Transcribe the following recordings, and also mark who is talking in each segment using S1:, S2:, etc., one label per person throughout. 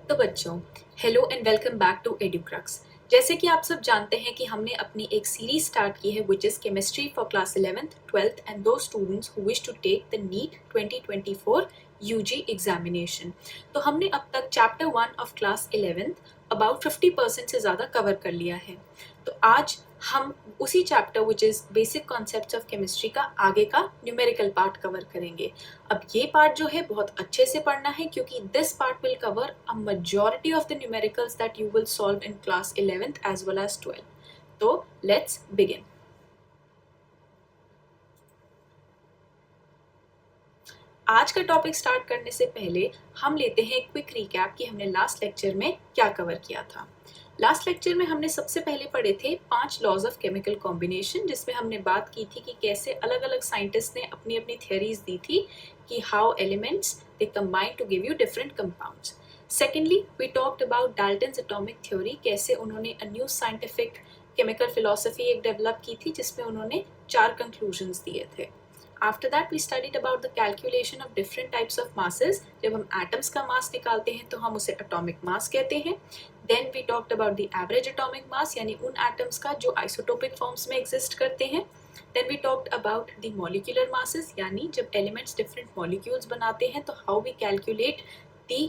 S1: तो बच्चों, hello and welcome back to Educrux. जैसे कि आप सब जानते हैं कि हमने अपनी एक सीरीज स्टार्ट की है which is chemistry for class 11th 12th and दो students who wish to take the NEET 2024 UG examination. तो हमने अब तक chapter 1 of class 11th about 50% से ज़्यादा कवर कर लिया है। तो आज हम उसी chapter which is basic concepts of chemistry का आगे का न्यूमेरिकल पार्ट कवर करेंगे। अब ये पार्ट जो है बहुत अच्छे से पढ़ना है क्योंकि this part will cover a majority of the numericals that you will solve in class 11th as well as 12th। तो लेट्स बिगिन। आज का टॉपिक स्टार्ट करने से पहले हम लेते हैं एक क्विक रिकैप कि हमने लास्ट लेक्चर में क्या कवर किया था। लास्ट लेक्चर में हमने सबसे पहले पढ़े थे 5 लॉज ऑफ केमिकल कॉम्बिनेशन, जिसमें हमने बात की थी कि कैसे अलग अलग साइंटिस्ट ने अपनी अपनी थियरीज दी थी कि how elements they combine to give you different compounds. Secondly we talked about Dalton's atomic theory, कैसे उन्होंने a new scientific chemical philosophy एक डेवलप की थी जिसमें उन्होंने 4 कंक्लूजन्स दिए थे। After that we studied about the calculation of different types of masses। जब हम atoms का mass निकालते हैं तो हम उसे atomic mass कहते हैं। Then we talked about the average atomic mass, यानी उन atoms का जो isotopic forms में exist करते हैं। Then we talked about the molecular masses, यानी जब elements different molecules बनाते हैं तो how we calculate the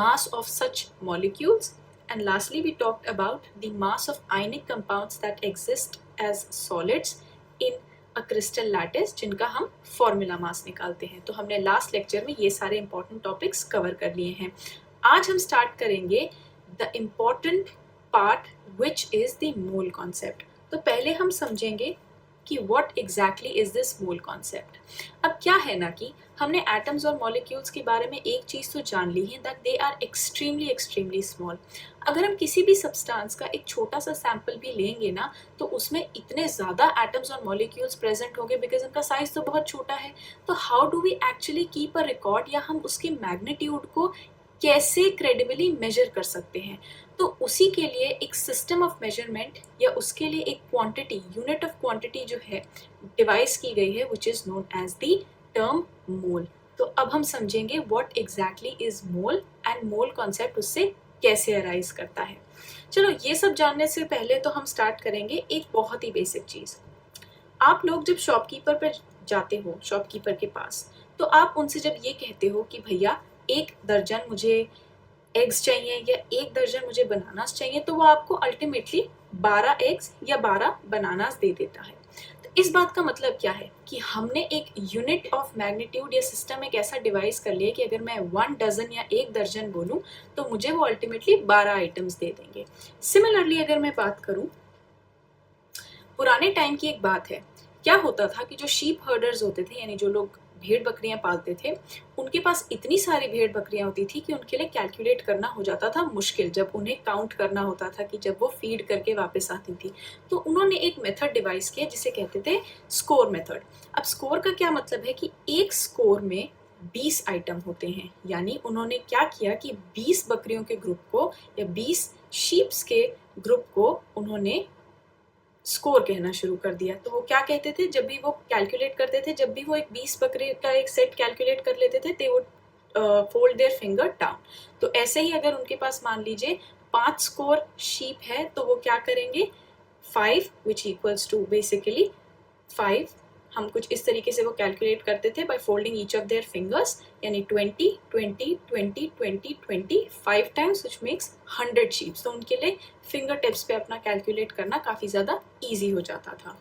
S1: mass of such molecules। And lastly we talked about the mass of ionic compounds that exist as solids in crystal lattice, जिनका हम formula mass निकालते हैं। तो हमने लास्ट लेक्चर में ये सारे इंपॉर्टेंट टॉपिक्स कवर कर लिए हैं। आज हम स्टार्ट करेंगे the important part which is the mole concept. तो पहले हम समझेंगे कि what exactly is this mole concept. अब क्या है ना कि हमने एटम्स और मॉलिक्यूल्स के बारे में एक चीज़ तो जान ली है that they are extremely small. अगर हम किसी भी सब्सटेंस का एक छोटा सा सैंपल भी लेंगे ना तो उसमें इतने ज़्यादा एटम्स और मॉलिक्यूल्स प्रेजेंट होंगे बिकॉज उनका साइज तो बहुत छोटा है। तो how do we actually keep a record, या हम उसके मैग्नीट्यूड को कैसे क्रेडिबली मेजर कर सकते हैं। तो उसी के लिए एक सिस्टम ऑफ मेजरमेंट या उसके लिए एक क्वांटिटी, यूनिट ऑफ क्वांटिटी जो है डिवाइस की गई है which is known as the term mole. तो अब हम समझेंगे what exactly is mole and mole concept उससे कैसे अराइज करता है। चलो ये सब जानने से पहले तो हम स्टार्ट करेंगे एक बहुत ही बेसिक चीज़। आप लोग जब शॉपकीपर पर जाते हो, शॉपकीपर के पास, तो आप उनसे जब ये कहते हो कि भैया 1 दर्जन मुझे एग्स चाहिए या 1 दर्जन मुझे बनानास चाहिए, तो वो आपको अल्टीमेटली 12 एग्स या 12 बनानास दे देता है। तो इस बात का मतलब क्या है कि हमने एक यूनिट ऑफ मैग्नीट्यूड या सिस्टम एक ऐसा डिवाइस कर लिया कि अगर मैं 1 डजन या 1 दर्जन बोलूँ तो मुझे वो अल्टीमेटली 12 आइटम्स दे देंगे। सिमिलरली अगर मैं बात करूँ, पुराने टाइम की एक बात है, क्या होता था कि जो शीप हर्डर्स होते थे, यानी जो लोग भेड़ बकरियां पालते थे, उनके पास इतनी सारी भेड़ बकरियां होती थी कि उनके लिए कैलकुलेट करना हो जाता था मुश्किल, जब उन्हें काउंट करना होता था कि जब वो फीड करके वापस आती थी। तो उन्होंने एक मेथड डिवाइस किया जिसे कहते थे स्कोर मेथड। अब स्कोर का क्या मतलब है कि एक स्कोर में 20 आइटम होते हैं, यानी उन्होंने क्या किया कि 20 बकरियों के ग्रुप को या 20 शीप्स के ग्रुप को उन्होंने स्कोर कहना शुरू कर दिया। तो वो क्या कहते थे, जब भी वो कैलकुलेट करते थे, जब भी वो एक 20 बकरे का एक सेट कैलकुलेट कर लेते थे, they would fold their finger down. तो ऐसे ही अगर उनके पास मान लीजिए 5 स्कोर शीप है तो वो क्या करेंगे, 5 विच इक्वल्स टू बेसिकली 5, हम कुछ इस तरीके से वो कैलकुलेट करते थे by folding each of their fingers, यानी 20 20 20 20 20 5 टाइम्स विच मेक्स 100 शीप्स। तो उनके लिए फिंगर टिप्स पे अपना कैलकुलेट करना काफ़ी ज़्यादा ईजी हो जाता था।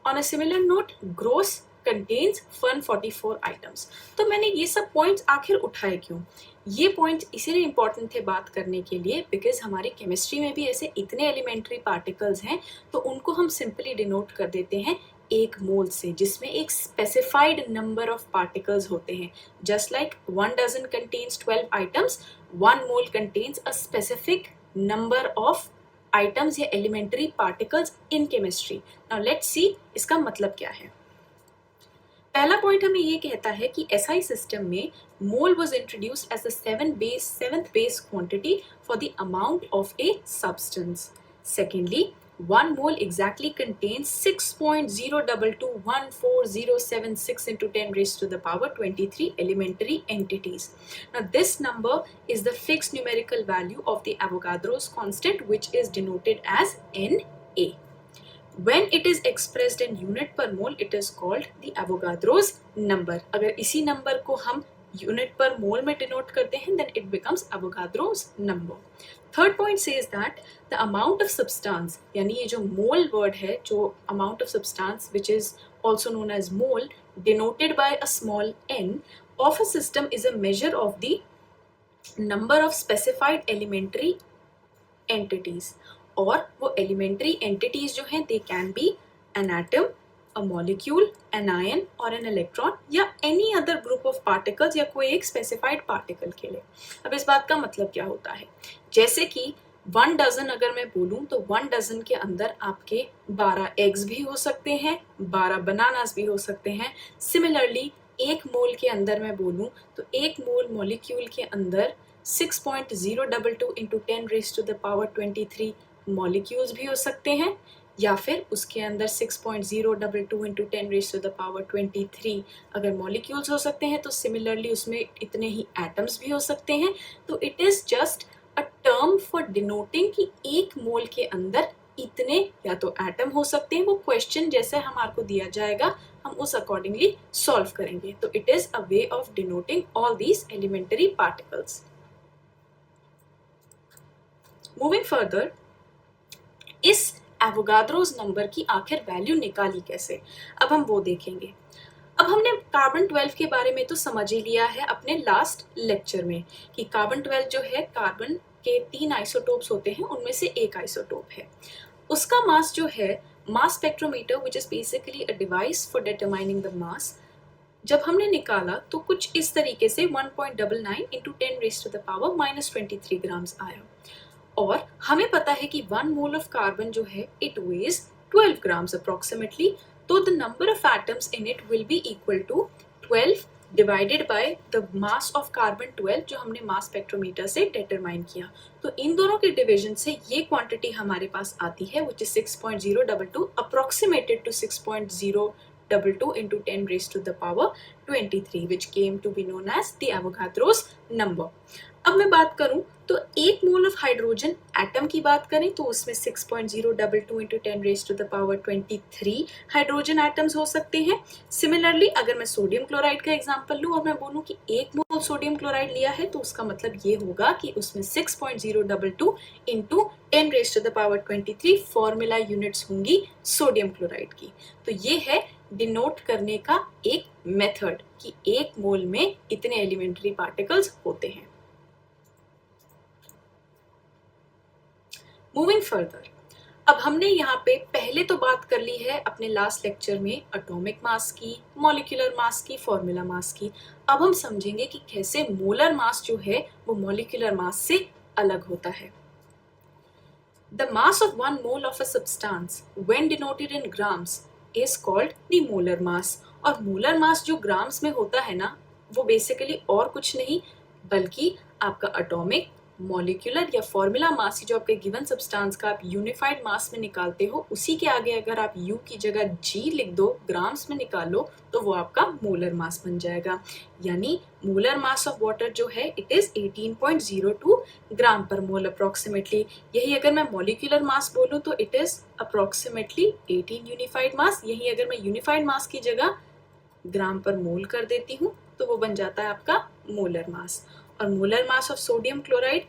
S1: On a similar note, gross contains 144 items. तो मैंने ये सब पॉइंट्स आखिर उठाए क्यों? ये पॉइंट्स इसीलिए इंपॉर्टेंट थे बात करने के लिए बिकॉज हमारी केमिस्ट्री में भी ऐसे इतने एलिमेंट्री पार्टिकल्स हैं, तो उनको हम सिंपली डिनोट कर देते हैं 1 मोल से, जिसमें एक स्पेसिफाइड नंबर ऑफ पार्टिकल्स होते हैं। Just like 1 dozen contains 12 items, 1 mole contains a specific number of items या elementary particles in chemistry. Now let's see इसका मतलब क्या है। पहला पॉइंट हमें ये कहता है कि SI सिस्टम में मोल was introduced as the seventh base quantity for the amount of a substance. Secondly, 1 mole exactly contains 6.0221407 into 10 raised to the power 23 elementary entities. Now this number is the fixed numerical value of the Avogadro's constant, which is denoted as Na. When it is expressed in unit per mole, it is called the Avogadro's number. अगर इसी number को हम unit per mole में denote करते हैं, then it becomes Avogadro's number. Third point says that the amount of substance, यानी ये जो mole word है, जो amount of substance which is also known as mole, denoted by a small n of a system is a measure of the number of specified elementary entities. और वो elementary entities जो हैं, they can be an atom, a molecule, an ion और an electron या any other group of particles या कोई एक specified particle के लिए. अब इस बात का मतलब क्या होता है? जैसे कि 1 डजन अगर मैं बोलूं तो 1 डजन के अंदर आपके 12 एग्स भी हो सकते हैं, 12 बनानास भी हो सकते हैं. सिमिलरली एक मोल के अंदर मैं बोलूं तो एक मोल मॉलिक्यूल के अंदर 6.022 into 10 raised to the power 23 molecules भी हो सकते हैं, या फिर उसके अंदर 6.022 into 10 raised to the power 23 अगर मॉलिक्यूल्स हो सकते हैं तो सिमिलरली उसमें इतने ही एटम्स भी हो सकते हैं. तो it is just a term for denoting कि एक मोल के अंदर इतने या तो एटम हो सकते हैं. वो क्वेश्चन जैसे हमारे को दिया जाएगा हम उस अकॉर्डिंगली सॉल्व करेंगे. तो it is a way of denoting all these elementary particles. Moving further, इस एवोगाड्रोस नंबर की आखिर वैल्यू निकाली कैसे, अब हम वो देखेंगे. अब हमने कार्बन 12 के बारे में तो समझ ही लिया है अपने लास्ट लेक्चर में कि कार्बन 12 जो है, कार्बन के 3 आइसोटोप्स होते हैं, उनमें से एक आइसोटोप है. उसका मास जो है, मास spectrometer which is basically a device for determining the mass, जब हमने निकाला तो कुछ इस तरीके से 1.99 into 10 raised to the power -23 grams आया. और हमें पता है कि 1 मोल ऑफ कार्बन जो है इट वेज 12 ग्राम्स अप्रोक्सीमेटली. तो the number of atoms in it will be equal to 12 divided by the mass of carbon 12 जो हमने मास स्पेक्ट्रोमीटर से डिटरमाइन किया. तो इन दोनों के डिवीजन से ये क्वांटिटी हमारे पास आती है which is 6.022 approximated to 6.022 into 10 raised to the power 23 which came to be known as the Avogadro's number. अब मैं बात करूं तो एक मोल ऑफ हाइड्रोजन एटम की बात करें तो उसमें 6.022 into 10 raised to the power 23 hydrogen atoms हो सकते हैं. सिमिलरली अगर मैं सोडियम क्लोराइड का एग्जांपल लूं और मैं बोलूं कि एक मोल सोडियम क्लोराइड लिया है तो उसका मतलब ये होगा कि उसमें 6.022 into 10 raised to the power 23 formula units होंगी सोडियम क्लोराइड की. तो ये है डिनोट करने का एक मेथड कि एक मोल में इतने एलिमेंट्री पार्टिकल्स होते हैं. मूविंग फर्दर, अब हमने यहाँ पे पहले तो बात कर ली है अपने लास्ट लेक्चर में एटॉमिक मास की, मॉलिक्यूलर मास की, फॉर्मूला मास की. अब हम समझेंगे कि कैसे मोलर मास जो है वो मॉलिक्यूलर मास से अलग होता है. The mass of 1 mole of a substance when denoted in grams is called the molar मास. और मोलर मास जो ग्राम्स में होता है ना, वो बेसिकली और कुछ नहीं बल्कि आपका एटॉमिक, मॉलिक्यूलर या फॉर्मूला मास जो आपके गिवन सब्सटेंस का आप यूनिफाइड मास में निकालते हो, उसी के आगे अगर आप U की जगह G लिख दो, ग्राम्स में निकालो, तो वो आपका मोलर मास बन जाएगा. यानी मोलर मास ऑफ वाटर जो है इट इज 18.02 ग्राम पर मोल अप्रोक्सीमेटली. यही अगर मैं मॉलिक्यूलर मास बोलूँ तो इट इज अप्रोक्सीमेटली 18 यूनिफाइड मास. यही अगर मैं यूनिफाइड मास की जगह ग्राम पर मोल कर देती हूँ तो वो बन जाता है आपका मोलर मास. और molar mass of sodium chloride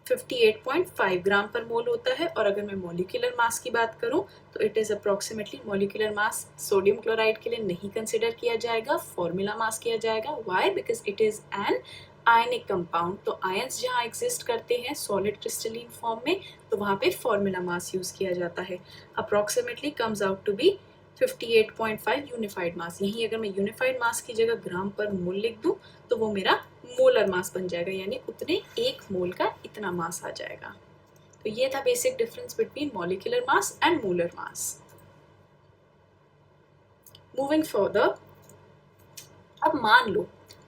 S1: 58.5 ग्राम पर मोल होता है. और अगर मैं मॉलिक्यूलर मास की बात करूं तो it is approximately, molecular mass sodium chloride के लिए नहीं कंसिडर किया जाएगा, फॉर्मूला मास किया जाएगा. Why? Because it is an ionic compound. तो आयंस जहाँ एग्जिस्ट करते हैं सॉलिड क्रिस्टलीन फॉर्म में, तो वहाँ पे फॉर्मूला मास यूज किया जाता है. Approximately comes out to be 58.5 unified mass. यहीं अगर मैं यूनिफाइड मास की जगह ग्राम पर मोल लिख दूं तो वो मेरा मोलर मास बन जाएगा, यानी उतने एक मोल का इतना मास आ जाएगा. तो ये था basic difference between molecular mass and molar mass. Moving further, अब मान लो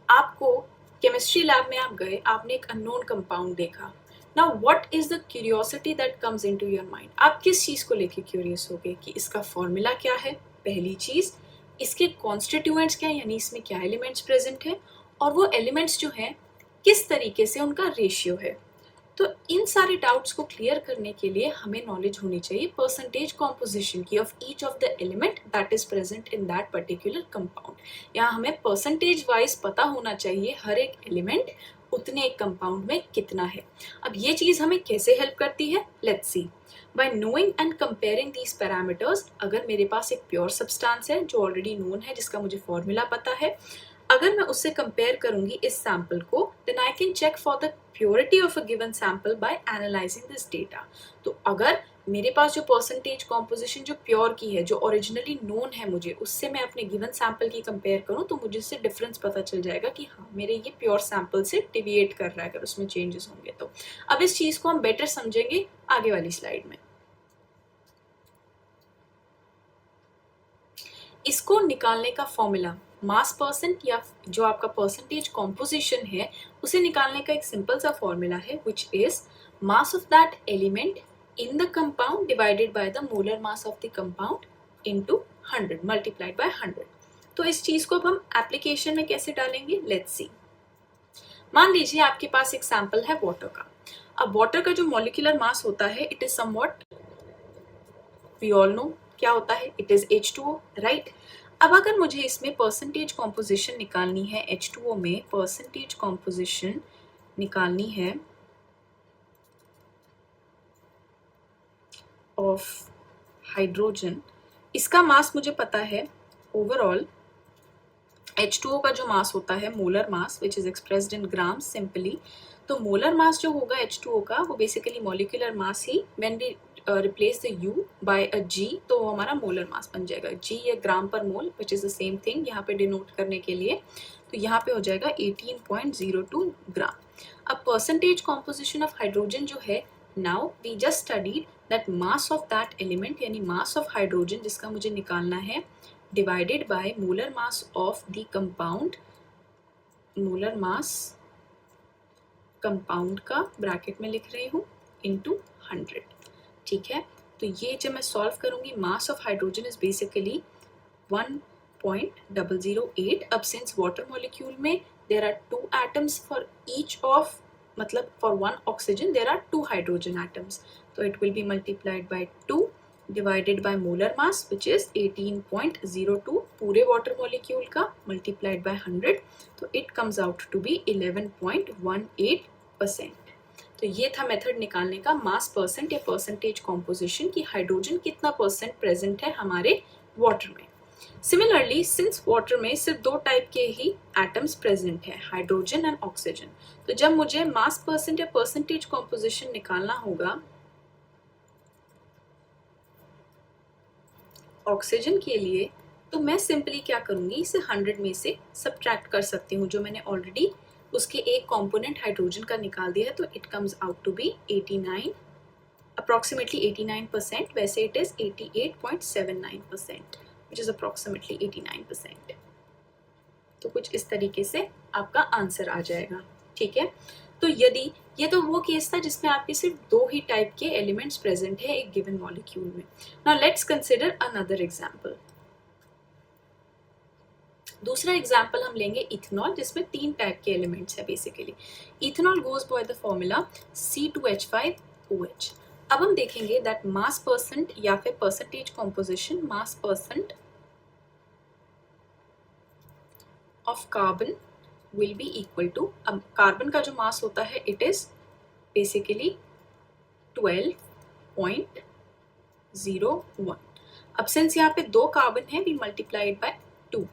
S1: आपको केमिस्ट्री लैब में आप गए, आपने एक अननोन कंपाउंड देखा. Now what is the curiosity that comes into your mind? आप किस चीज को लेके क्यूरियस हो गए कि इसका फॉर्मूला क्या है, पहली चीज, इसके कॉन्स्टिट्यूएंट्स क्या है, यानी इसमें क्या एलिमेंट्स प्रेजेंट है, और वो एलिमेंट्स जो हैं किस तरीके से उनका रेशियो है। तो इन सारे डाउट्स को क्लियर करने के लिए हमें नॉलेज होनी चाहिए परसेंटेज कॉम्पोजिशन की of each of the element that is present in that particular compound. यहाँ हमें परसेंटेज वाइज पता होना चाहिए हर एक एलिमेंट उतने एक कंपाउंड में कितना है। अब ये चीज हमें कैसे हेल्प करती है, let's see. Bye knowing and comparing these parameters, अगर मेरे पास एक प्योर सब्सटेंस है जो ऑलरेडी नोन है, जिसका मुझे फॉर्मूला पता है, अगर मैं उससे कंपेयर करूंगी इस सैंपल को, then I can check for the purity of a given sample by analysing this data. तो अगर मेरे पास जो परसेंटेज कॉम्पोजिशन जो प्योर की है, जो ओरिजिनली नोन है मुझे, उससे मैं अपने गिवन सैंपल की कंपेयर करूं, तो मुझे इससे डिफरेंस पता चल जाएगा कि हाँ मेरे ये प्योर सैंपल से डिविएट कर रहा है अगर उसमें चेंजेस होंगे तो। अब इस चीज को हम बेटर समझेंगे आगे वाली स्लाइड में। इसको निकालने का फॉर्मूला मास परसेंट या जो आपका परसेंटेज कॉम्पोजिशन है उसे निकालने का एक सिंपल सा फॉर्मूला है, which is mass of that element in the compound divided by the molar mass of the compound into 100 multiplied by 100। तो इस चीज को अब हम एप्लीकेशन में कैसे डालेंगे, लेट्स सी। मान लीजिए आपके पास एक सैंपल है वाटर का। अब वाटर का जो मॉलिक्यूलर मास होता है, it is somewhat, we all know क्या होता है, इट इज H2O, राइट। अब अगर मुझे इसमें परसेंटेज कॉम्पोजिशन निकालनी है, H2O में परसेंटेज कॉम्पोजिशन निकालनी है ऑफ हाइड्रोजन, इसका मास मुझे पता है ओवरऑल। H2O का जो मास होता है molar mass, which is expressed in grams simply. तो मोलर मास जो होगा H2O का, वो बेसिकली मॉलिक्यूलर मास ही, when we replace the U by a G, तो वो हमारा मोलर मास बन जाएगा। G या ग्राम पर mole, which is the same thing यहाँ पे डिनोट करने के लिए। तो यहाँ पे हो जाएगा 18.02 ग्राम। अब परसेंटेज कॉम्पोजिशन ऑफ हाइड्रोजन जो है, now we just studied that mass of that element, यानी मास ऑफ हाइड्रोजन जिसका मुझे निकालना है, divided by molar mass of the compound, molar mass compound का ब्रैकेट में लिख रही हूँ इनटू 100, ठीक है। तो ये जब मैं सॉल्व करूंगी, mass of hydrogen is basically 1.008। अब सिंस वाटर मॉलिक्यूल में there are 2 atoms for each of, मतलब for 1 oxygen there are 2 hydrogen atoms, तो it will be multiplied by 2 divided by molar mass which is 18.02 पूरे water molecule का multiplied by 100, तो it comes out to be 11.18%। तो ये था method निकालने का मास परसेंट या परसेंटेज कॉम्पोजिशन की हाइड्रोजन कितना परसेंट प्रेजेंट है हमारे वाटर में। सिमिलरली सिंस वाटर में सिर्फ 2 टाइप के ही एटम्स प्रेजेंट है, हाइड्रोजन एंड ऑक्सीजन, तो जब मुझे मास परसेंट या परसेंटेज कॉम्पोजिशन निकालना होगा ऑक्सीजन के लिए, तो मैं सिंपली क्या करूंगी, इसे 100 में से सब्ट्रैक्ट कर सकती हूँ, जो मैंने ऑलरेडी उसके एक कंपोनेंट हाइड्रोजन का निकाल दिया है। तो it comes out to be 89, approximately 89%, वैसे it is 88.79%, which is approximately 89%। तो कुछ इस तरीके से आपका आंसर आ जाएगा, ठीक है। तो यदि ये तो वो केस था जिसमें आपके सिर्फ 2 ही टाइप के एलिमेंट्स प्रेजेंट है एक गिवन मॉलिक्यूल में। Now let's consider another example. दूसरा एग्जांपल हम लेंगे इथेनॉल, जिसमें 3 टाइप के एलिमेंट्स है basically. Ethanol goes by the formula C2H5OH। अब हम देखेंगे दैट मास परसेंट या फिर percentage composition mass percent of carbon will be equal to, अब कार्बन का जो मास होता है इट इज बेसिकली 12.01। अब सिंस यहाँ पे 2 कार्बन है, we multiplied by 2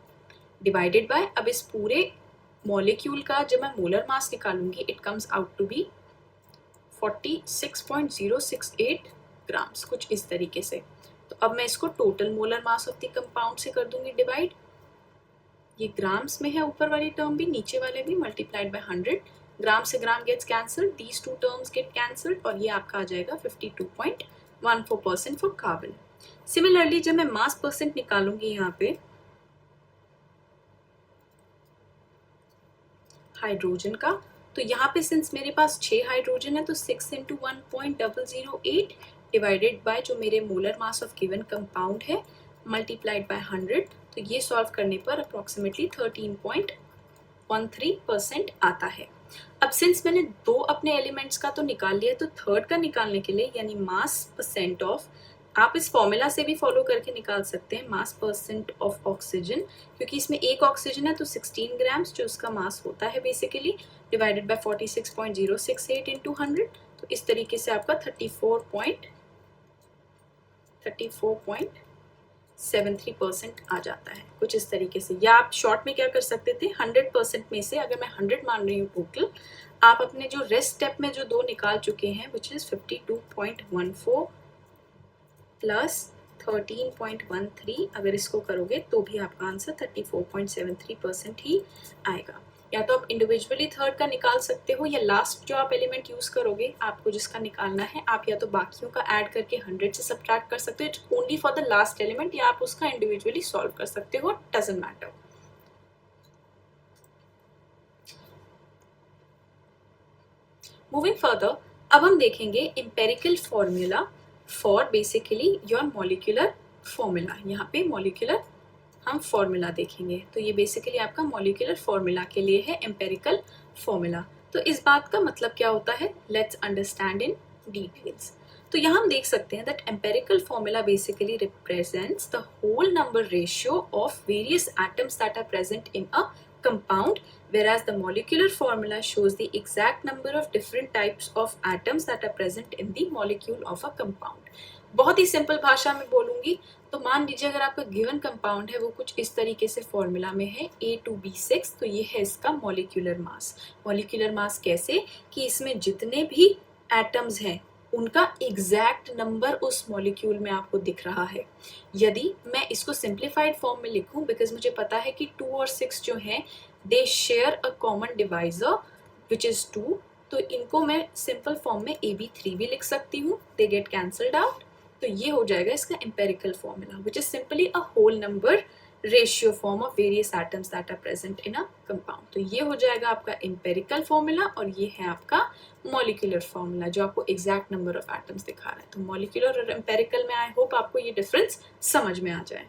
S1: divided by, अब इस पूरे मॉलिक्यूल का जब मैं मोलर मास निकालूंगी, it comes out to be 46.068 grams, कुछ इस तरीके से। तो अब मैं इसको total molar mass of the compound से कर दूंगी डिवाइड, ये ग्राम्स में है ऊपर वाली टर्म भी, नीचे वाले भी, मल्टीप्लाइड बाय 100, ग्राम से gram gets cancelled, these 2 terms get cancelled, और ये आपका आ जाएगा 52.14% फॉर कार्बन। सिमिलरली जब मैं मास परसेंट निकालूंगी यहाँ पे हाइड्रोजन का, तो यहाँ पे सिंस मेरे पास 6 हाइड्रोजन है तो 6 इंटू 1.008 डिवाइडेड बाय जो मेरे molar mass of given compound है मल्टीप्लाइड बाय 100, तो ये सॉल्व करने पर अप्रोक्सीमेटली 13.13% आता है। अब सिंस मैंने दो अपने एलिमेंट्स का तो निकाल लिया, तो थर्ड का निकालने के लिए यानी मास परसेंट ऑफ, आप इस फॉर्मूला से भी फॉलो करके निकाल सकते हैं, मास परसेंट ऑफ ऑक्सीजन, क्योंकि इसमें एक ऑक्सीजन है तो 16 ग्राम्स जो उसका मास होता है बेसिकली, डिवाइडेड बाय 46.068 इंटू 100, तो इस तरीके से आपका 34.73% आ जाता है कुछ इस तरीके से। या आप शॉर्ट में क्या कर सकते थे, 100% में से अगर मैं 100 मान रही हूँ टोटल, आप अपने जो रेस्ट स्टेप में जो दो निकाल चुके हैं विच इज 52.14 प्लस 13.13, अगर इसको करोगे तो भी आपका आंसर 34.73% ही आएगा। या तो आप इंडिविजुअली थर्ड का निकाल सकते हो, या लास्ट जो आप एलिमेंट यूज करोगे आपको जिसका निकालना है, आप या तो बाकियों का ऐड करके 100 से सब्ट्रैक्ट कर सकते हो only for the last element, या आप उसका इंडिविजुअली सॉल्व कर सकते हो, डजंट मैटर। मूविंग फर्दर, अब हम देखेंगे empirical formula for basically your molecular formula. यहाँ पे मॉलिक्यूलर हम फॉर्मूला देखेंगे, तो ये बेसिकली आपका मॉलिक्यूलर फॉर्मूला के लिए है, एम्पेरिकल फॉर्मूला। तो इस बात का मतलब क्या होता है, लेट्स अंडरस्टैंड इन डिटेल्स। तो यहाँ हम देख सकते हैं that empirical formula basically represents the whole number ratio of various atoms that are present in a compound, whereas the molecular formula shows the exact number of different types of atoms that are present in the molecule of a compound. बहुत ही simple भाषा में बोलूंगी तो मान लीजिए अगर आपका given compound है वो कुछ इस तरीके से फॉर्मूला में है A2B6, तो ये है इसका मॉलिक्यूलर मास। मॉलिक्यूलर मास कैसे कि इसमें जितने भी एटम्स हैं उनका एग्जैक्ट नंबर उस मॉलिक्यूल में आपको दिख रहा है। यदि मैं इसको सिंप्लीफाइड फॉर्म में लिखूं, बिकॉज मुझे पता है कि 2 और 6 जो हैं they share a common divisor which is 2, तो इनको मैं सिंपल फॉर्म में AB3 भी लिख सकती हूँ, दे गेट कैंसल्ड आउट। तो ये हो जाएगा इसका empirical formula which is simply a whole number ratio form of various atoms that are present in a compound. तो ये हो जाएगा आपका एम्पेरिकल फॉर्मूला, और ये है आपका मॉलिक्यूलर फॉर्मूला जो आपको एग्जैक्ट नंबर ऑफ एटम्स दिखा रहा है। तो मॉलिक्यूलर और एम्पेरिकल में आई होप आपको ये डिफरेंस समझ में आ जाए।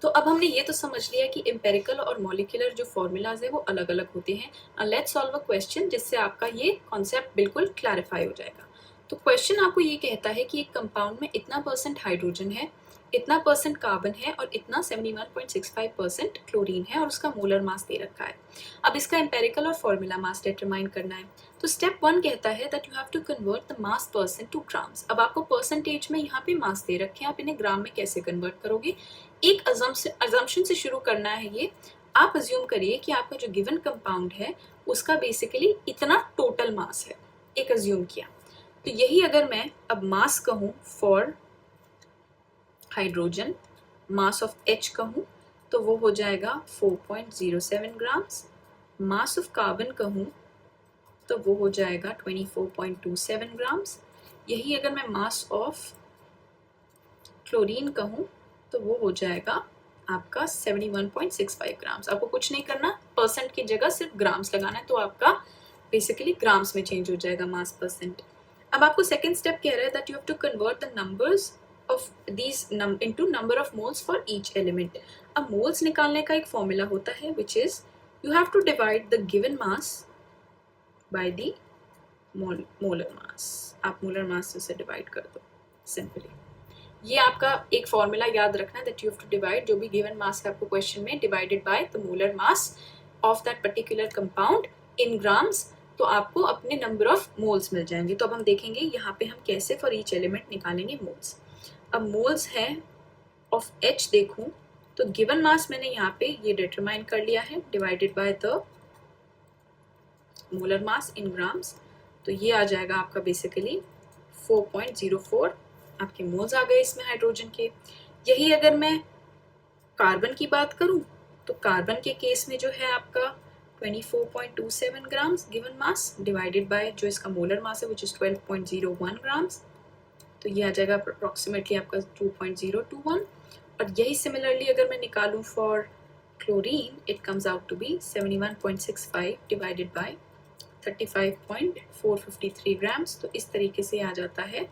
S1: तो अब हमने ये तो समझ लिया कि एम्पेरिकल और मॉलिक्यूलर जो फॉर्मूलाज है वो अलग अलग होते हैं। लेट्स सॉल्व अ क्वेश्चन जिससे आपका ये कॉन्सेप्ट बिल्कुल क्लैरिफाई हो जाएगा। तो क्वेश्चन आपको ये कहता है कि एक कंपाउंड में इतना % हाइड्रोजन है, इतना % कार्बन है और इतना 71.65% क्लोरीन है, और उसका मोलर मास दे रखा है। अब इसका एम्पेरिकल और फॉर्मूला मास डिटरमाइन करना है। तो स्टेप 1 कहता है that you have to convert the mass % to grams. अब आपको परसेंटेज में यहाँ पे मास दे रखे हैं, आप इन्हें ग्राम में कैसे कन्वर्ट करोगे, एक अजम्पशन से शुरू करना है। ये आप अज्यूम करिए कि आपका जो गिवन कंपाउंड है उसका बेसिकली इतना टोटल मास है, एक अज्यूम किया। तो यही अगर मैं अब मास कहूँ for hydrogen, mass of H कहूँ तो वो हो जाएगा 4.07 ग्राम्स। मास ऑफ कार्बन कहूँ तो वो हो जाएगा 24.27 ग्राम्स। यही अगर मैं मास ऑफ क्लोरीन कहूँ तो वो हो जाएगा आपका 71.65 ग्राम्स। आपको कुछ नहीं करना, परसेंट की जगह सिर्फ ग्राम्स लगाना है, तो आपका बेसिकली ग्राम्स में चेंज हो जाएगा मास %। अब आपको सेकेंड स्टेप कह रहा है that you have to convert the numbers of these into number of moles for each element. अब moles निकालने का एक फॉर्मूला होता है which is you have to divide the given mass by the molar mass. आप molar mass से divide कर दो सिंपली। ये आपका एक फॉर्मूला याद रखना है that you have to divide जो भी given mass है आपको क्वेश्चन में divided by the molar mass of that particular compound in grams, तो आपको अपने नंबर ऑफ मोल्स मिल जाएंगे। तो अब हम देखेंगे यहाँ पे हम कैसे फॉर ईच एलिमेंट निकालेंगे मोल्स। अब मोल्स है ऑफ H देखूं तो गिवन मास मैंने यहाँ पे ये डिटरमाइन कर लिया है divided by the molar mass in grams, तो ये आ जाएगा आपका बेसिकली 4.04 आपके मोल्स आ गए इसमें हाइड्रोजन के। यही अगर मैं कार्बन की बात करूं तो कार्बन के केस में जो है आपका 24.27 grams given mass divided by जो इसका मोलर मास है विच इज 12.01 ग्राम्स, तो ये आ जाएगा अप्रोक्सीमेटली आपका 2.021। और यही सिमिलरली अगर मैं निकालूं for chlorine, it comes out to be 71.65 divided by 35.453 grams। तो इस तरीके से आ जाता है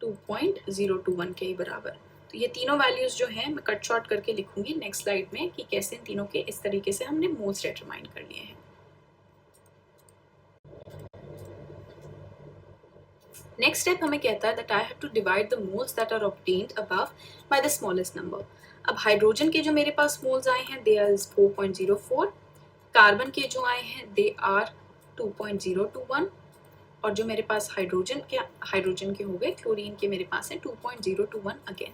S1: 2.021 के बराबर। तो ये तीनों वैल्यूज जो हैं मैं कट शॉर्ट करके लिखूंगी नेक्स्ट स्लाइड में कि कैसे इन तीनों के इस तरीके से हमने मोल्स डिटरमाइन कर लिए हैं। नेक्स्ट स्टेप हमें कहता है that I have to divide the moles that are obtained above by the smallest number. अब हाइड्रोजन के जो मेरे पास मोल्स आए हैं दे आर 4.04, कार्बन के जो आए हैं दे आर 2.021, और जो मेरे पास हाइड्रोजन के हो गए, क्लोरीन के मेरे पास है 2.021 again.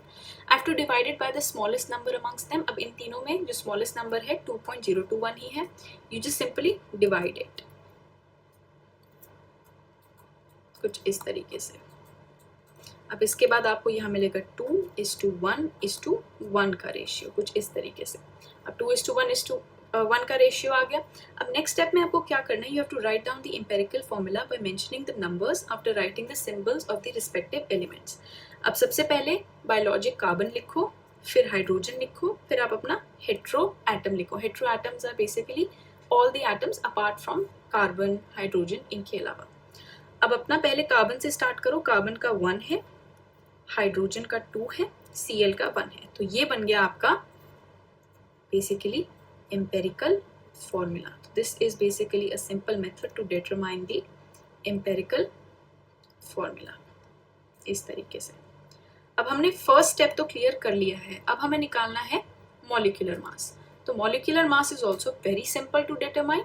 S1: I have two divided by the smallest number amongst them. अब इन तीनों में जो स्मॉलेस्ट नंबर है 2.021 ही है, you just simply divide it कुछ इस तरीके से। अब इसके बाद आपको यहाँ मिलेगा 2:1:1 का रेशियो कुछ इस तरीके से। अब 2:1:1 का रेशियो आ गया। अब नेक्स्ट स्टेप में आपको क्या करना है, you have to write down the empirical formula by mentioning the numbers after writing the symbols of the respective elements. अब सबसे पहले बायोलॉजिक कार्बन लिखो, फिर हाइड्रोजन लिखो, फिर आप अपना हेट्रो एटम लिखो। Hetero atoms are basically all the atoms apart from carbon, hydrogen, इनके अलावा। अब अपना पहले कार्बन से स्टार्ट करो। कार्बन का 1 है, हाइड्रोजन का 2 है, Cl का 1 है। तो ये बन गया आपका basically empirical formula. This is basically a simple method to determine the empirical formula इस तरीके से। अब हमने फर्स्ट स्टेप तो क्लियर कर लिया है, अब हमें निकालना है मॉलिक्यूलर मास। तो molecular mass is also very simple to determine.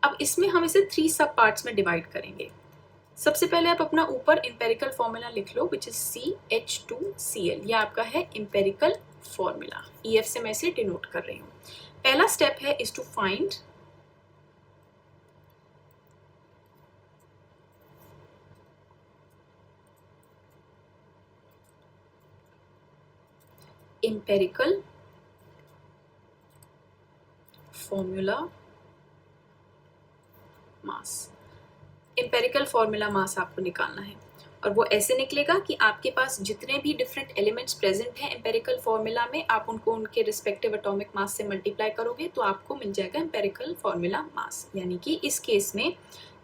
S1: अब इसमें हम इसे 3 सब पार्ट्स में डिवाइड करेंगे। सबसे पहले आप अपना ऊपर एम्पेरिकल फॉर्मूला लिख लो विच इज CH2Cl। ये आपका है एम्पेरिकल फॉर्मूला, EF से मैं इसे डिनोट कर रही हूँ। पहला स्टेप है is to find empirical formula mass. Empirical formula mass आपको निकालना है और वो ऐसे निकलेगा कि आपके पास जितने भी डिफरेंट एलिमेंट्स प्रेजेंट हैं एम्पेरिकल फॉर्मूला में, आप उनको उनके रिस्पेक्टिव एटॉमिक मास से मल्टीप्लाई करोगे तो आपको मिल जाएगा एम्पेरिकल फॉर्मूला मास। यानी कि इस केस में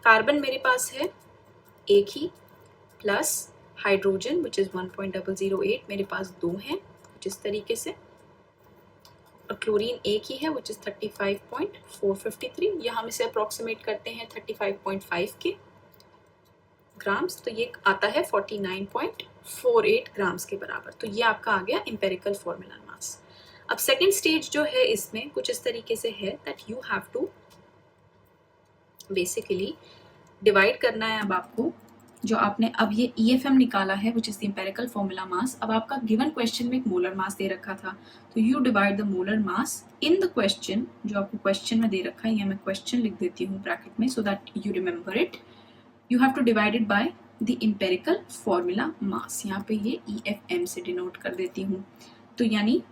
S1: कार्बन मेरे पास है एक ही, प्लस हाइड्रोजन विच इज 1.008 मेरे पास 2 हैं कुछ इस तरीके से, और क्लोरीन एक ही है विच इज 35.453। या हम इसे अप्रोक्सीमेट करते हैं 35.5 के ग्राम्स, तो ये आता है 49.48 ग्राम्स के बराबर। तो ये आपका आ गया एम्पेरिकल फॉर्मूला मास। अब सेकेंड स्टेज जो है इसमें कुछ इस तरीके से है that you have to basically divide करना है। अब आपको जो आपने अब ये EFM निकाला है which is the empirical formula मास। अब आपका गिवन क्वेश्चन में एक मोलर मास दे रखा था, तो you divide the molar mass in the question. जो आपको क्वेश्चन में दे रखा है, या मैं क्वेश्चन लिख देती हूँ ब्रैकेट में so that you remember it. You have to divide it by the empirical formula mass. यहाँ पे ये EFM से डिनोट कर देती हूँ। तो यानी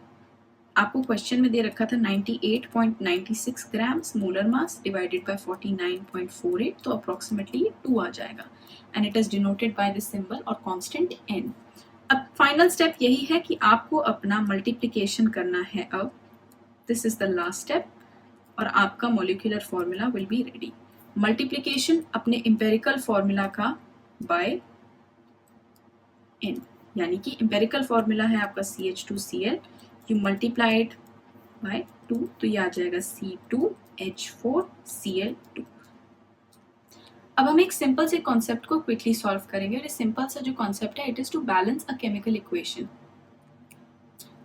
S1: आपको क्वेश्चन में दे रखा था 98.96 grams molar mass divided by 49.48, तो अप्रोक्सीमेटली ये 2 आ जाएगा and it is denoted by this symbol और कांस्टेंट n। अब फाइनल स्टेप यही है कि आपको अपना मल्टीप्लिकेशन करना है। अब this is the last step और आपका molecular formula will be ready. Multiplication अपने एम्पेरिकल फॉर्मूला का बाय n, यानी कि एम्पेरिकल फॉर्मूला है आपका CH2Cl, you multiply it by 2, तो ये आ जाएगा C2H4Cl2। अब हम एक सिंपल से कॉन्सेप्ट को क्विकली सॉल्व करेंगे और इस सिंपल सा जो कॉन्सेप्ट है it is to balance a chemical equation.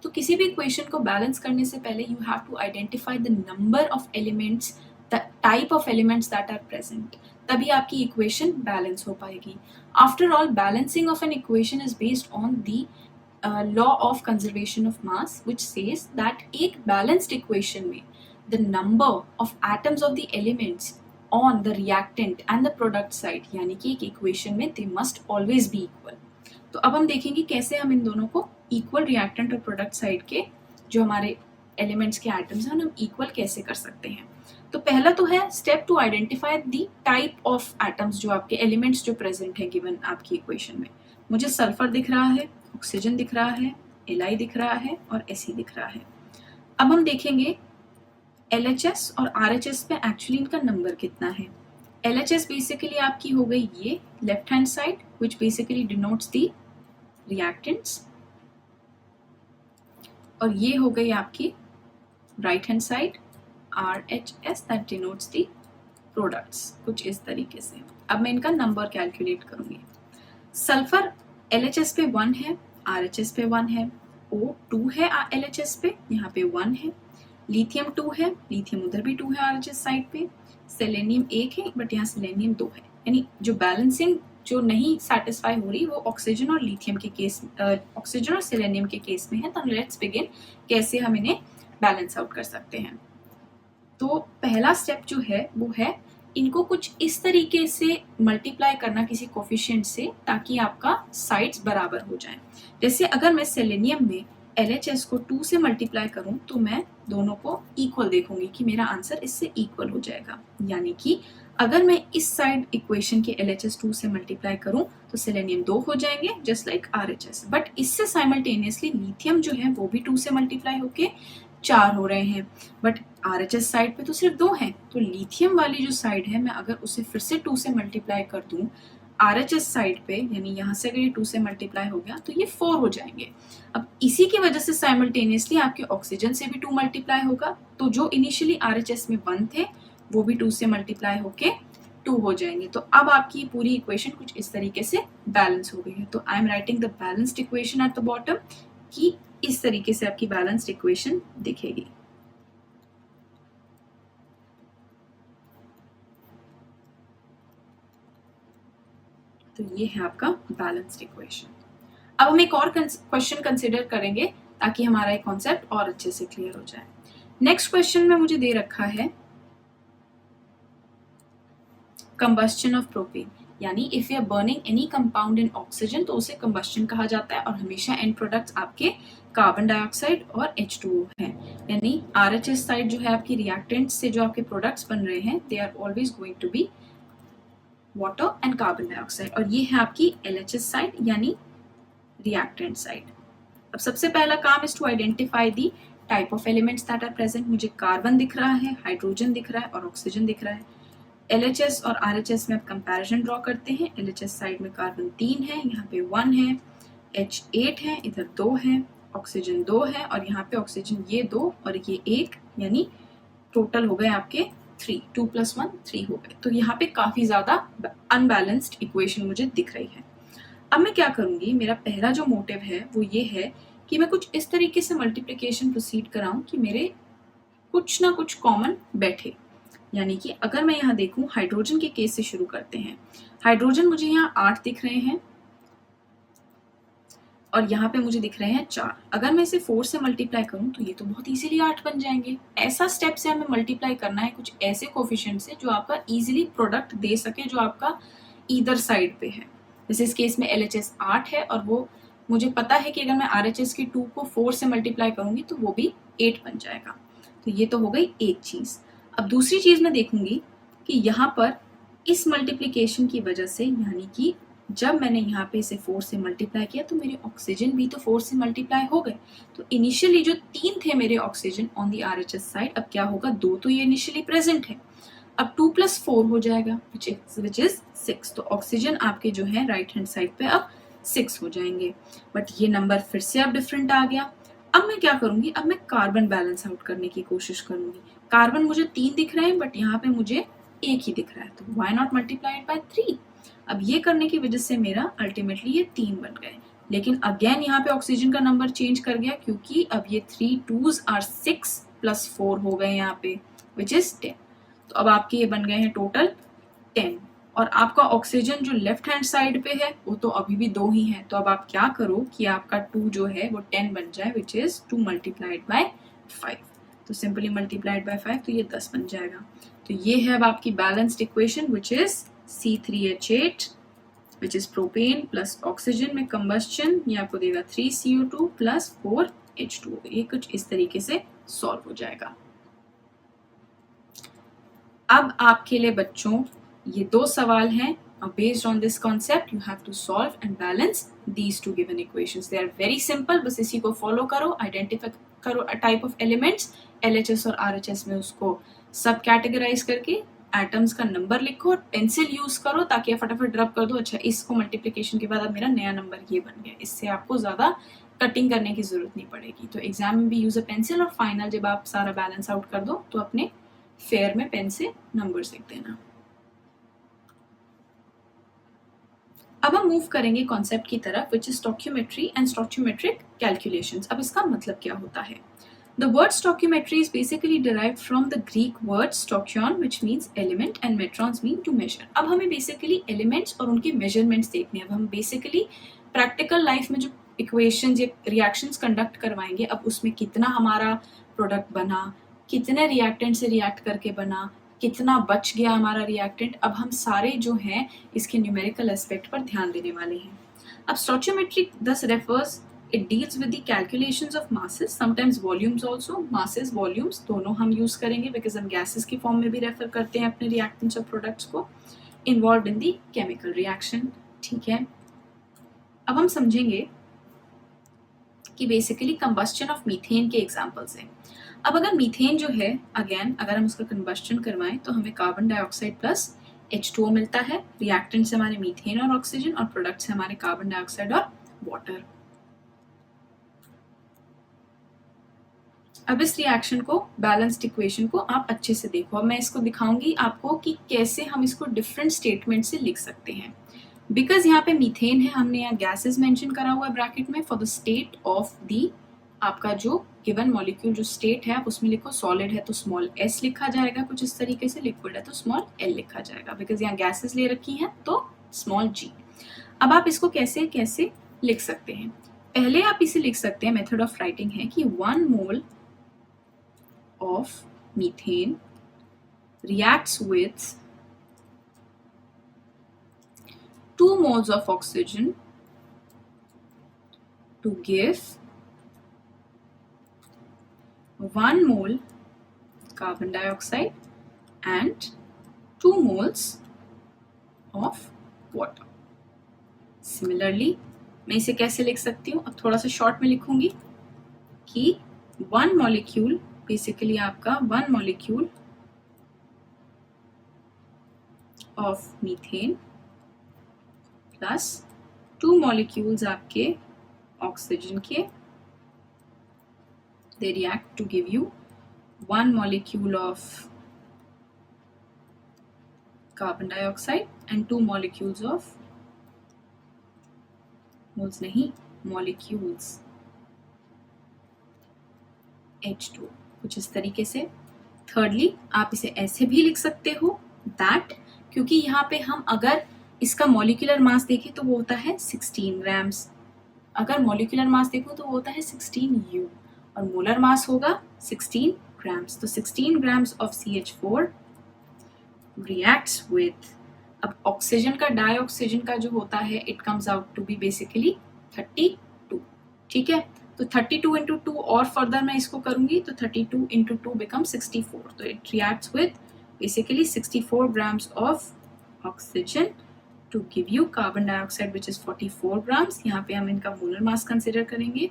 S1: तो किसी भी इक्वेशन को बैलेंस करने से पहले you have to identify the number of elements, the type of elements that are present, तभी आपकी इक्वेशन बैलेंस हो पाएगी। After all balancing of an equation is based on the law of conservation of mass which says that एक balanced equation में the number of atoms of the elements on the reactant and the product side, यानी कि एक equation में they must always be equal। तो अब हम देखेंगे कैसे हम इन दोनों को equal reactant और product side के जो हमारे elements के atoms हैं हम equal कैसे कर सकते हैं। तो पहला तो है step to identify the type of atoms, जो आपके elements जो present हैं given आपकी equation में। मुझे सल्फर दिख रहा है, ऑक्सीजन दिख रहा है, Li दिख रहा है और Se दिख रहा है। अब हम देखेंगे LHS और RHS पे एक्चुअली इनका नंबर कितना है। LHS बेसिकली आपकी हो गई ये left hand side which basically denotes the reactants, और ये हो गई आपकी right hand side RHS that denotes the products, कुछ इस तरीके से। अब मैं इनका नंबर कैलकुलेट करूंगी। सल्फर LHS पे 1 है, RHS पे 1 है, O2 है LHS पे, यहाँ पे 1 है, लिथियम 2 है, लिथियम उधर भी 2 है RHS साइड पे, सेलेनियम 1 है बट यहाँ सेलेनियम 2 है, यानी जो बैलेंसिंग जो नहीं सेटिस्फाई हो रही वो ऑक्सीजन और लिथियम के केस, ऑक्सीजन और सेलेनियम के केस में है। तो लेट्स बिगिन कैसे हम इन्हें बैलेंस आउट कर सकते हैं। तो पहला स्टेप जो है वो है इनको कुछ इस तरीके से मल्टीप्लाई करना किसी कोफिशिएंट से ताकि आपका साइड्स बराबर हो जाएं। जैसे अगर मैं सेलेनियम में LHS को 2 से मल्टीप्लाई करूं तो मैं दोनों को इक्वल देखूंगी कि मेरा आंसर इससे इक्वल हो जाएगा, यानी कि अगर मैं इस साइड इक्वेशन के LHS 2 से मल्टीप्लाई करूं तो सेलेनियम 2 हो जाएंगे जस्ट लाइक RHS, बट इससे साइमल्टेनियसली लिथियम जो है वो भी 2 से मल्टीप्लाई होके 4 हो रहे हैं, बट RHS साइड पे तो सिर्फ 2 हैं। तो लिथियम वाली जो साइड है मैं अगर उसे फिर से 2 से मल्टीप्लाई कर दूं RHS साइड पे, यानी यहाँ से अगर ये 2 से मल्टीप्लाई हो गया तो ये 4 हो जाएंगे। अब इसी की वजह से साइमल्टेनियसली आपके ऑक्सीजन से भी 2 मल्टीप्लाई होगा, तो जो इनिशियली RHS में 1 थे वो भी 2 से मल्टीप्लाई होके 2 हो जाएंगे। तो अब आपकी पूरी इक्वेशन कुछ इस तरीके से बैलेंस हो गई है। तो I am writing the balanced equation at the bottom, कि इस तरीके से आपकी बैलेंस्ड इक्वेशन दिखेगी। तो ये है आपका बैलेंस्ड इक्वेशन। अब हम एक और क्वेश्चन कंसिडर करेंगे ताकि हमारा ये कॉन्सेप्ट और अच्छे से क्लियर हो जाए। नेक्स्ट क्वेश्चन में मुझे दे रखा है कंबस्शन ऑफ प्रोपेन, यानी if you are burning any compound in oxygen तो उसे कंबस्शन कहा जाता है, और हमेशा एंड प्रोडक्ट्स आपके कार्बन डाइऑक्साइड और H2O है। यानी RHS साइड जो है आपकी रिएक्टेंट से जो आपके प्रोडक्ट्स बन रहे हैं they are always going to be water and carbon dioxide, और ये है आपकी LHS साइड यानी रिएक्टेंट साइड। अब सबसे पहला काम is to identify the type of elements that are present. मुझे कार्बन दिख रहा है, हाइड्रोजन दिख रहा है और ऑक्सीजन दिख रहा है। LHS और RHS में आप कंपैरिजन ड्रॉ करते हैं। LHS साइड में कार्बन 3 है, यहाँ पे 1 है, H8 है, इधर 2 है, ऑक्सीजन 2 है, और यहाँ पे ऑक्सीजन ये 2 और ये 1, यानी टोटल हो गए आपके 3, 2 + 1 3 हो गए। तो यहाँ पे काफी ज्यादा अनबैलेंस्ड इक्वेशन मुझे दिख रही है। अब मैं क्या करूंगी, मेरा पहला जो मोटिव है वो ये है कि मैं कुछ इस तरीके से मल्टीप्लिकेशन प्रोसीड कराऊं कि मेरे कुछ ना कुछ कॉमन बैठे। यानी कि अगर मैं यहाँ देखूं हाइड्रोजन के केस से शुरू करते हैं। हाइड्रोजन मुझे यहाँ 8 दिख रहे हैं और यहाँ पे मुझे दिख रहे हैं 4। अगर मैं इसे 4 से मल्टीप्लाई करूं तो ये तो बहुत इजीली 8 बन जाएंगे। ऐसा स्टेप से हमें मल्टीप्लाई करना है कुछ ऐसे कोफिशिएंट से जो आपका इजीली प्रोडक्ट दे सके, जो आपका ईदर साइड पे है। जैसे इस केस में LHS 8 है और वो मुझे पता है कि अगर मैं RHS की 2 को 4 से मल्टीप्लाई करूंगी तो वो भी 8 बन जाएगा। तो ये तो हो गई एक चीज। अब दूसरी चीज मैं देखूंगी कि यहाँ पर इस मल्टीप्लिकेशन की वजह से, यानी कि जब मैंने यहाँ पे इसे 4 से मल्टीप्लाई किया तो मेरे ऑक्सीजन भी तो 4 से मल्टीप्लाई हो गए। तो इनिशियली जो 3 थे मेरे oxygen on the RHS side, अब क्या होगा, 2 तो ये इनिशियली प्रेजेंट है, अब 2 + 4 हो जाएगा विच इज 6। तो ऑक्सीजन आपके जो है राइट हैंड साइड पे अब 6 हो जाएंगे, बट ये नंबर फिर से अब डिफरेंट आ गया। अब मैं क्या करूंगी, अब मैं कार्बन बैलेंस आउट करने की कोशिश करूंगी। कार्बन मुझे 3 दिख रहे हैं बट यहाँ पे मुझे 1 ही दिख रहा है, तो why not multiply it by 3। अब ये करने की वजह से मेरा अल्टीमेटली ये 3 बन गए, लेकिन अगेन यहाँ पे ऑक्सीजन का नंबर चेंज कर गया क्योंकि अब ये 3 2s are 6 + 4 हो गए यहाँ पे विच इज 10। तो अब आपके ये बन गए हैं टोटल 10, और आपका ऑक्सीजन जो लेफ्ट हैंड साइड पे है वो तो अभी भी 2 ही है। तो अब आप क्या करो कि आपका 2 जो है वो 10 बन जाए विच इज 2 मल्टीप्लाइड बाय 5। तो सिंपली मल्टीप्लाइड बाय 5 तो ये 10 बन जाएगा। तो ये है अब आपकी balanced equation which is C3H8 which is propane plus oxygen में कंबस्शन, ये आपको देगा 3CO2 + 4H2O। ये कुछ इस तरीके से सॉल्व हो जाएगा। अब आपके लिए बच्चों ये 2 सवाल हैं। Based on this concept you have to solve and balance these two given equations. They are very simple, बस इसी को फॉलो करो, करो टाइप ऑफ एलिमेंट्स, LHS और RHS में उसको सब कैटेगराइज करके एटम्स का नंबर लिखो और पेंसिल यूज करो ताकि आप फटाफट रब कर दो, अच्छा इसको मल्टीप्लिकेशन के बाद अब मेरा नया नंबर ये बन गया। इससे आपको ज्यादा कटिंग करने की जरूरत नहीं पड़ेगी। तो एग्जाम में भी यूज अ पेंसिल और फाइनल जब आप सारा बैलेंस आउट कर दो तो अपने फेयर में पेन से नंबर्स लिख देना। अब हम मूव करेंगे कॉन्सेप्ट की तरफ which is stoichiometry and stoichiometric calculations. अब इसका मतलब क्या होता है? The word stoichiometry is basically derived from the Greek word stoichion which means element and metrons mean to measure। अब हमें basically elements और उनके measurements देखने हैं। अब हम basically practical life में जो equations या reactions conduct करवाएंगे, अब उसमें कितना हमारा product बना, कितने reactant से react करके बना, कितना बच गया हमारा reactant, अब हम सारे जो हैं इसके numerical aspect पर ध्यान देने वाले हैं। अब stoichiometry thus refers, it deals with the calculations of masses, sometimes volumes also, masses, volumes दोनों हम use करेंगे because हम gases की form में भी refer करते हैं अपने reactants और products को, involved in the chemical reaction। ठीक है, अब हम समझेंगे कि बेसिकली कंबस्टन ऑफ मीथेन के एग्जांपल्स हैं। अब अगर मीथेन जो है अगेन अगर हम उसका कंबस्टन करवाएं तो हमें कार्बन डाइऑक्साइड प्लस H2O मिलता है, रिएक्टेंट से हमारे मीथेन और ऑक्सीजन और प्रोडक्ट से हमारे कार्बन डाइऑक्साइड और वाटर। अब इस रिएक्शन को बैलेंस्ड इक्वेशन को आप अच्छे से देखो। अब मैं इसको दिखाऊंगी आपको कि कैसे हम इसको डिफरेंट स्टेटमेंट से लिख सकते हैं। बिकॉज यहाँ पे मीथेन है, हमने यहाँ गैसेस मेंशन करा हुआ है ब्रैकेट में for the state of the, आपका जो गिवन मॉलिक्यूल जो स्टेट है आप उसमें लिखो, सॉलिड है तो स्मॉल s लिखा जाएगा कुछ इस तरीके से, लिक्विड है तो स्मॉल l लिखा जाएगा, बिकॉज यहाँ गैसेस ले रखी हैं तो स्मॉल g। अब आप इसको कैसे कैसे लिख सकते हैं? पहले आप इसे लिख सकते हैं, मेथड ऑफ राइटिंग है कि 1 मोल of methane reacts with 2 moles of oxygen to give 1 mole carbon dioxide and 2 moles of water। Similarly, मैं इसे कैसे लिख सकती हूँ? अब थोड़ा सा शॉर्ट में लिखूंगी कि 1 molecule बेसिकली आपका 1 molecule of methane plus 2 molecules आपके ऑक्सीजन के, they react to give you 1 molecule of carbon dioxide and 2 molecules of, moles नहीं मॉलिक्यूल्स H2, कुछ इस तरीके से। थर्डली आप इसे ऐसे भी लिख सकते हो दैट, क्योंकि यहाँ पे हम अगर इसका मॉलिक्यूलर मास देखें तो वो होता है 16 ग्राम्स, अगर मॉलिक्यूलर मास देखो तो वो होता है 16U और मोलर मास होगा 16 ग्राम्स। तो 16 grams of CH4 reacts with, अब ऑक्सीजन का डाइऑक्सीजन का जो होता है it comes out to be basically 32। ठीक है, तो 32 into 2 और फर्दर मैं इसको करूंगी तो 32 into 2 becomes 64। तो it reacts with basically 64 grams of oxygen to give you carbon dioxide which is 44 grams। यहाँ पे हम इनका मोलर मास कंसिडर करेंगे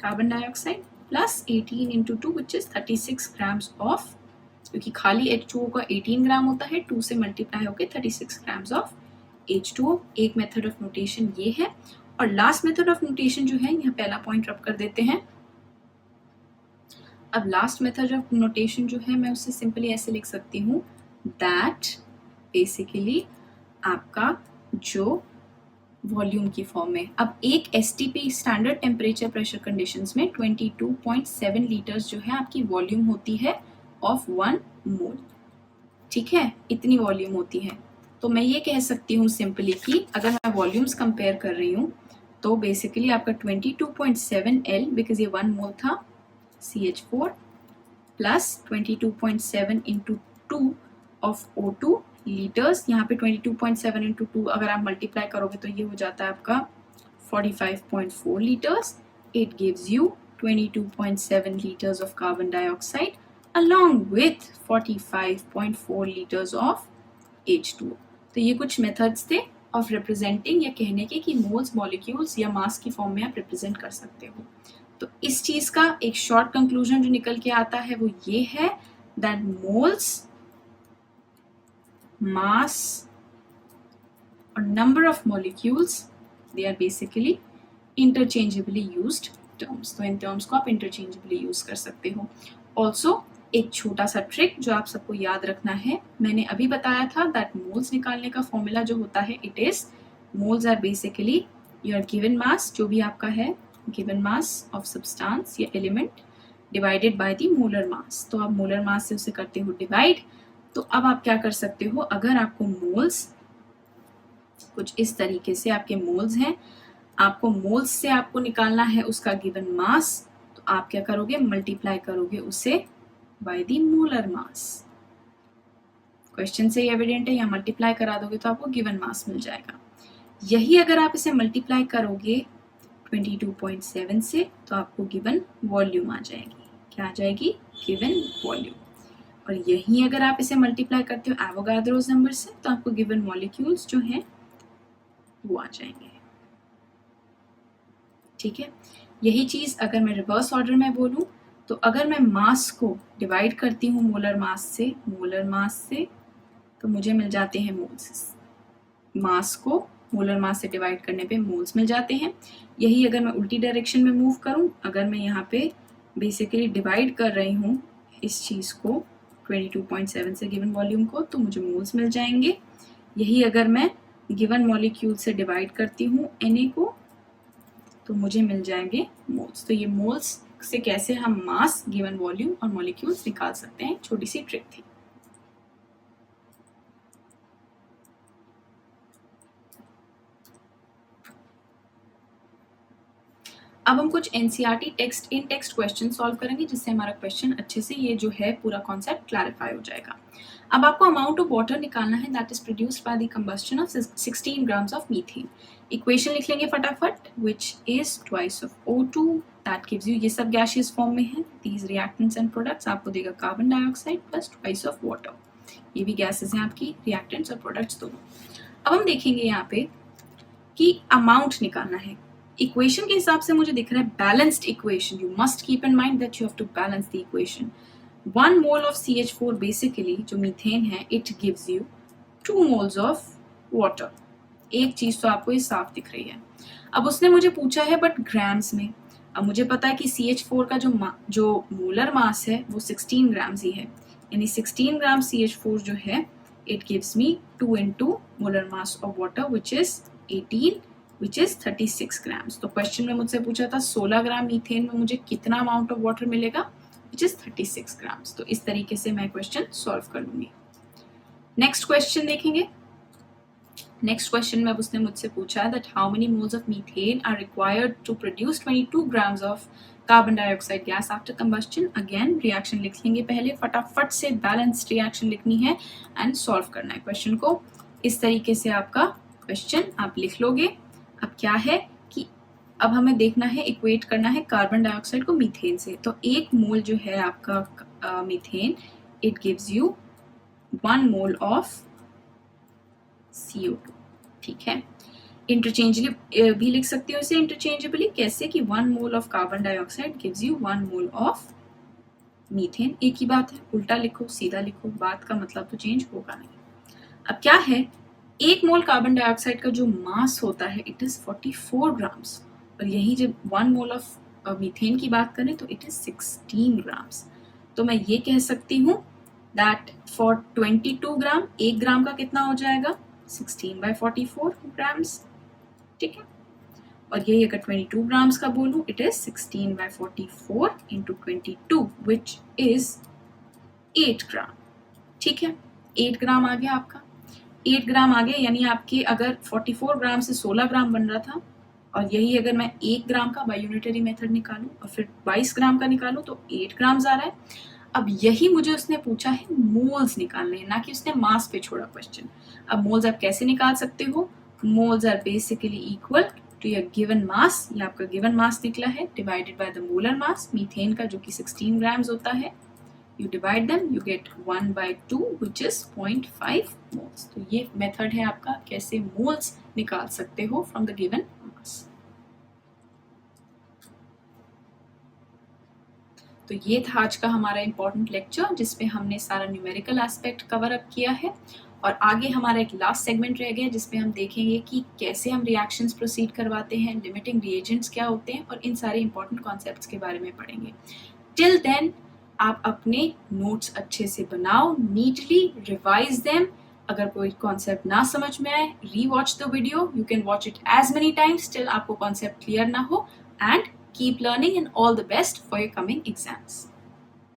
S1: carbon dioxide plus 18 into 2 which is 36 grams of, क्योंकि खाली H2O का 18 ग्राम होता है, 2 से मल्टीप्लाई होकर 36 grams ऑफ H2O। एक मेथड ऑफ नोटेशन ये है। और लास्ट मेथड ऑफ नोटेशन जो है, यहाँ पहला पॉइंट रब कर देते हैं। अब लास्ट मेथड ऑफ नोटेशन जो है मैं उससे सिंपली ऐसे लिख सकती हूँ दैट बेसिकली आपका जो वॉल्यूम की फॉर्म में, अब एक STP standard temperature pressure conditions में 22.7 लीटर्स जो है आपकी वॉल्यूम होती है ऑफ 1 मोल। ठीक है, इतनी वॉल्यूम होती है। तो मैं ये कह सकती हूँ सिंपली कि अगर मैं वॉल्यूम्स कंपेयर कर रही हूँ तो बेसिकली आपका 22.7 L, बिकॉज ये 1 मोल था CH4 plus 22.7 into 2 of O2 litres. यहाँ पे 22.7 into 2 अगर आप मल्टीप्लाई करोगे तो ये हो जाता है आपका 45.4 litres. It gives you 22.7 litres of carbon dioxide along with 45.4 litres of H2O। तो ये कुछ मेथड्स थे ऑफ रिप्रेजेंटिंग या कहने के कि मोल्स, मॉलिक्यूल्स या मास की फॉर्म में आप रिप्रेजेंट कर सकते हो। तो इस चीज का एक शॉर्ट कंक्लूजन जो निकल के आता है वो ये है दैट मोल्स, मास और number of molecules, they are basically interchangeably used terms. तो इन टर्म्स को आप इंटरचेंजेबली यूज कर सकते हो। ऑल्सो एक छोटा सा ट्रिक जो आप सबको याद रखना है, मैंने अभी बताया था दैट मोल्स निकालने का फॉर्मूला जो होता है it is moles are basically your given mass, जो भी आपका है गिवन मास ऑफ सब्सटेंस या element divided by the molar mass. तो आप मोलर मास से उसे करते हो डिवाइड। तो अब आप क्या कर सकते हो, अगर आपको मोल्स कुछ इस तरीके से आपके मोल्स हैं, आपको मोल्स से आपको निकालना है उसका गिवन मास, तो आप क्या करोगे, मल्टीप्लाई करोगे उसे bye the molar mass. Question से एविडेंट है, या मल्टीप्लाई करा दोगे तो आपको गिवन मास मिल जाएगा। यही अगर आप इसे मल्टीप्लाई करोगे 22.7 से तो आपको गिवन वॉल्यूम आ जाएगी। क्या आ जाएगी, गिवन वॉल्यूम। और यही अगर आप इसे मल्टीप्लाई करते हो एवोगाड्रोस नंबर से तो आपको गिवन मॉलिक्यूल्स जो हैं वो आ जाएंगे। ठीक है, यही चीज अगर मैं रिवर्स ऑर्डर में बोलूं तो अगर मैं मास को डिवाइड करती हूँ मोलर मास से तो मुझे मिल जाते हैं मोल्स। मास को मोलर मास से डिवाइड करने पे मोल्स मिल जाते हैं। यही अगर मैं उल्टी डायरेक्शन में मूव करूं, अगर मैं यहाँ पे बेसिकली डिवाइड कर रही हूँ इस चीज को 22.7 से गिवन वॉल्यूम को, तो मुझे मोल्स मिल जाएंगे। यही अगर मैं गिवन मॉलिक्यूल से डिवाइड करती हूँ Na को तो मुझे मिल जाएंगे मोल्स। तो ये मोल्स से कैसे हम मास, गिवन वॉल्यूम और मॉलिक्यूल्स निकाल सकते हैं, छोटी सी ट्रिक थी। अब हम कुछ NCERT text in text question solve करेंगे जिससे हमारा क्वेश्चन अच्छे से ये जो है पूरा कॉन्सेप्ट क्लैरिफाई हो जाएगा। अब आपको अमाउंट ऑफ वाटर निकालना है that is produced by the combustion of 16 grams of methane. Equation लिख लेंगे फटाफट, which is twice of O2 that gives you, ये सब गैसियस फॉर्म में है, दीज रिएक्टेंट्स एंड प्रोडक्ट्स आपको देगा carbon dioxide plus twice of water. ये भी गैसेस हैं आपकी, रिएक्टेंट्स और प्रोडक्ट्स दोनों। अब हम देखेंगे यहाँ पे कि अमाउंट निकालना है। इक्वेशन के हिसाब से मुझे दिख रहा है balanced equation. You must keep in mind that you have to balance the equation. 1 mole of CH4 basically जो मीथेन है it gives you 2 moles of water. एक चीज तो आपको ये साफ दिख रही है। अब उसने मुझे पूछा है बट ग्राम्स में। अब मुझे पता है कि CH4 का जो मोलर मास है वो 16 ग्राम्स ही है, यानी 16 ग्राम CH4 जो है it gives me 2 into molar mass of water which is 18 which is 36 grams। तो क्वेश्चन में मुझसे पूछा था 16 ग्राम मीथेन में मुझे कितना अमाउंट ऑफ वाटर मिलेगा, which is 36 grams। तो इस तरीके से मैं क्वेश्चन सॉल्व कर लूंगी। नेक्स्ट क्वेश्चन देखेंगे। नेक्स्ट क्वेश्चन में अब उसने मुझसे पूछा that how many moles of methane are required to produce 22 grams of carbon dioxide gas after combustion. Again reaction लिख लेंगे पहले, फटाफट से बैलेंस्ड रिएक्शन लिखनी है एंड सॉल्व करना है क्वेश्चन को। इस तरीके से आपका क्वेश्चन आप लिख लोगे। अब क्या है कि अब हमें देखना है, इक्वेट करना है कार्बन डाइऑक्साइड को मीथेन से। तो 1 मोल जो है आपका methane it gives you 1 mole of CO2। ठीक है, इंटरचेंजेबली भी लिख सकते हो इसे, इंटरचेंजेबली कैसे कि 1 mole of carbon dioxide gives you 1 mole of methane. एक ही बात है, उल्टा लिखो सीधा लिखो, बात का मतलब तो चेंज होगा नहीं। अब क्या है, 1 मोल कार्बन डाइऑक्साइड का जो मास होता है इट इज 44 ग्राम्स, और यही जब 1 मोल ऑफ मीथेन की बात करें तो इट इज 16 ग्राम्स। तो मैं ये कह सकती हूँ दैट फॉर 22 ग्राम 1 ग्राम का कितना हो जाएगा 16/44 ग्राम्स। ठीक है, और यही अगर 22 ग्राम्स का बोलूँ it is 16/44 into 22 which is 8 ग्राम। ठीक है, 8 ग्राम आ गया आपका, 8 ग्राम आ गया, यानी आपके अगर 44 ग्राम से 16 ग्राम बन रहा था, और यही अगर मैं 1 ग्राम का बाय यूनिटरी मेथड निकालूं और फिर 22 ग्राम का निकालूं तो 8 ग्राम्स आ रहा है। अब यही मुझे उसने पूछा है मोल्स निकालने हैं, ना कि उसने मास पे छोड़ा क्वेश्चन। अब मोल्स आप कैसे निकाल सकते हो, moles are basically equal to your given mass. ये आपका गिवन मास निकला है divided by the molar mass methane का जो कि 16 ग्राम्स होता है। You divide them, you get 1/2 which is 0.5 moles। तो ये मेथड है आपका कैसे मोल्स निकाल सकते हो from the given mass। तो ये था आज का हमारा इम्पॉर्टेंट लेक्चर जिसमें हमने सारा न्यूमेरिकल एस्पेक्ट कवर अप किया है। और आगे हमारा एक लास्ट सेगमेंट रह गया जिसमें हम देखेंगे कि कैसे हम रिएक्शंस प्रोसीड करवाते हैं, लिमिटिंग रिएजेंट्स क्या होते हैं, और इन सारे इंपॉर्टेंट कॉन्सेप्ट्स के बारे में पढ़ेंगे। टिल देन आप अपने नोट्स अच्छे से बनाओ, नीटली रिवाइज देम। अगर कोई कॉन्सेप्ट ना समझ में आए, rewatch the video, you can watch it as many times till आपको कॉन्सेप्ट क्लियर ना हो। And keep learning and all the best for your coming exams.